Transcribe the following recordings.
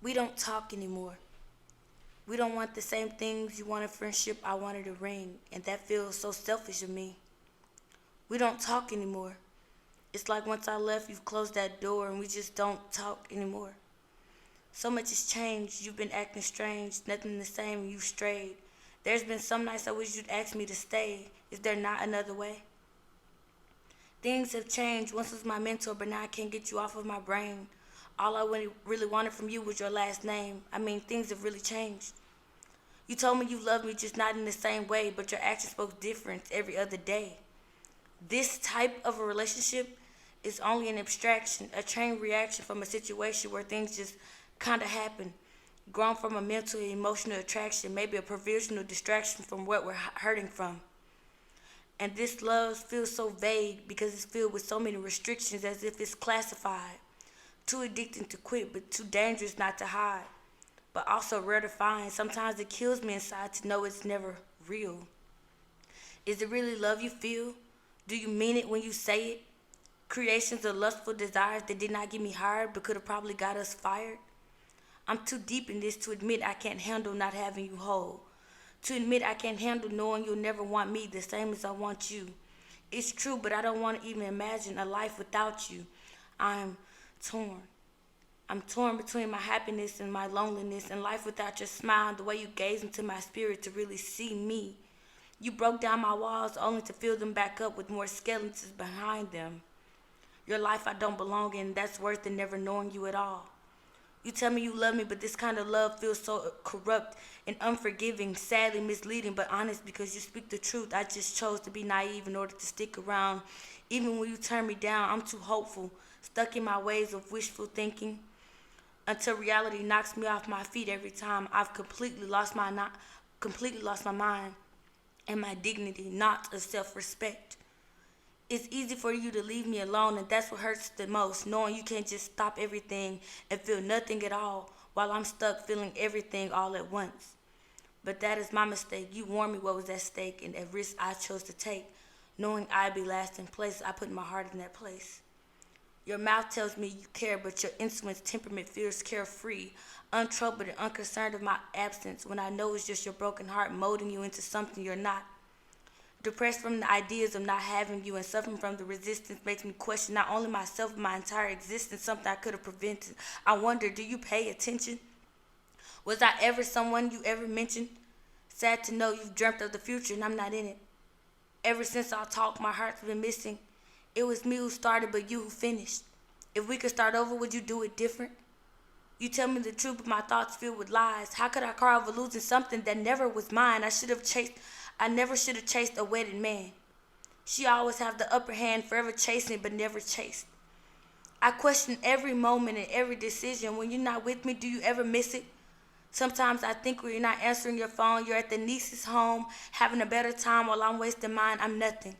We don't talk anymore. We don't want the same things. You wanted friendship, I wanted a ring, and that feels so selfish of me. We don't talk anymore. It's like once I left, you've closed that door and we just don't talk anymore. So much has changed. You've been acting strange, nothing the same, you've strayed. There's been some nights I wish you'd ask me to stay. Is there not another way? Things have changed. Once was my mentor, but now I can't get you off of my brain. All I really wanted from you was your last name. I mean, things have really changed. You told me you loved me, just not in the same way, but your actions spoke different every other day. This type of a relationship is only an abstraction, a chain reaction from a situation where things just kind of happen, grown from a mental and emotional attraction, maybe a provisional distraction from what we're hurting from. And this love feels so vague because it's filled with so many restrictions as if it's classified. Too addicting to quit, but too dangerous not to hide. But also rare to find. Sometimes it kills me inside to know it's never real. Is it really love you feel? Do you mean it when you say it? Creations of lustful desires that did not get me hired but could have probably got us fired? I'm too deep in this to admit I can't handle not having you whole. To admit I can't handle knowing you'll never want me the same as I want you. It's true, but I don't want to even imagine a life without you. I'm torn. I'm torn between my happiness and my loneliness and life without your smile and the way you gaze into my spirit to really see me. You broke down my walls only to fill them back up with more skeletons behind them. Your life I don't belong in, that's worse than never knowing you at all. You tell me you love me, but this kind of love feels so corrupt and unforgiving, sadly misleading, but honest because you speak the truth. I just chose to be naive in order to stick around. Even when you turn me down, I'm too hopeful, stuck in my ways of wishful thinking, until reality knocks me off my feet every time. I've completely lost my mind and my dignity, not of self-respect. It's easy for you to leave me alone, and that's what hurts the most, knowing you can't just stop everything and feel nothing at all while I'm stuck feeling everything all at once. But that is my mistake. You warned me what was at stake and a risk I chose to take, knowing I'd be last in place. I put my heart in that place. Your mouth tells me you care, but your insolent temperament feels carefree, untroubled and unconcerned of my absence when I know it's just your broken heart molding you into something you're not. Depressed from the ideas of not having you and suffering from the resistance makes me question not only myself but my entire existence, something I could have prevented. I wonder, do you pay attention? Was I ever someone you ever mentioned? Sad to know you've dreamt of the future and I'm not in it. Ever since our talk, my heart's been missing. It was me who started, but you who finished. If we could start over, would you do it different? You tell me the truth, but my thoughts filled with lies. How could I cry over losing something that never was mine? I never should have chased a wedded man. She always have the upper hand, forever chasing but never chased. I question every moment and every decision. When you're not with me, do you ever miss it? Sometimes I think when you're not answering your phone, you're at the niece's home, having a better time while I'm wasting mine. I'm nothing.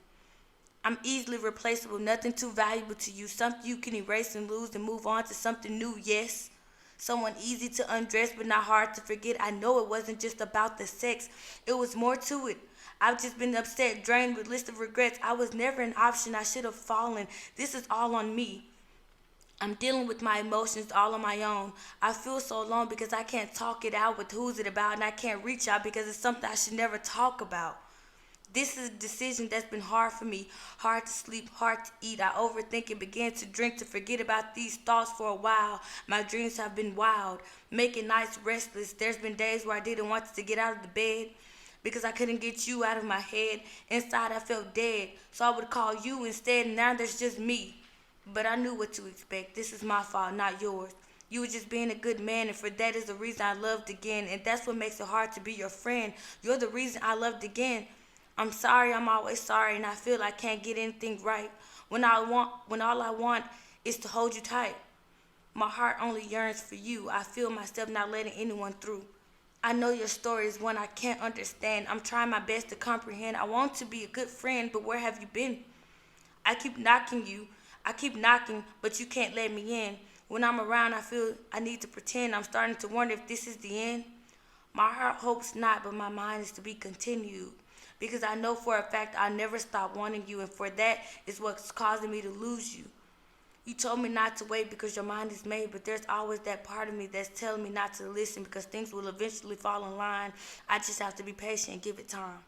I'm easily replaceable, nothing too valuable to you, something you can erase and lose and move on to something new, yes. Someone easy to undress but not hard to forget. I know it wasn't just about the sex, it was more to it. I've just been upset, drained with list of regrets. I was never an option, I should have fallen. This is all on me. I'm dealing with my emotions all on my own. I feel so alone because I can't talk it out with who's it about, and I can't reach out because it's something I should never talk about. This is a decision that's been hard for me. Hard to sleep, hard to eat. I overthink and began to drink to forget about these thoughts for a while. My dreams have been wild, making nights restless. There's been days where I didn't want to get out of the bed because I couldn't get you out of my head. Inside I felt dead, so I would call you instead, and now there's just me. But I knew what to expect. This is my fault, not yours. You were just being a good man, and for that is the reason I loved again. And that's what makes it hard to be your friend. You're the reason I loved again. I'm sorry, I'm always sorry, and I feel I can't get anything right. When all I want is to hold you tight. My heart only yearns for you. I feel myself not letting anyone through. I know your story is one I can't understand. I'm trying my best to comprehend. I want to be a good friend, but where have you been? I keep knocking you. I keep knocking, but you can't let me in. When I'm around, I feel I need to pretend. I'm starting to wonder if this is the end. My heart hopes not, but my mind is to be continued. Because I know for a fact I never stop wanting you, and for that is what's causing me to lose you. You told me not to wait because your mind is made, but there's always that part of me that's telling me not to listen because things will eventually fall in line. I just have to be patient and give it time.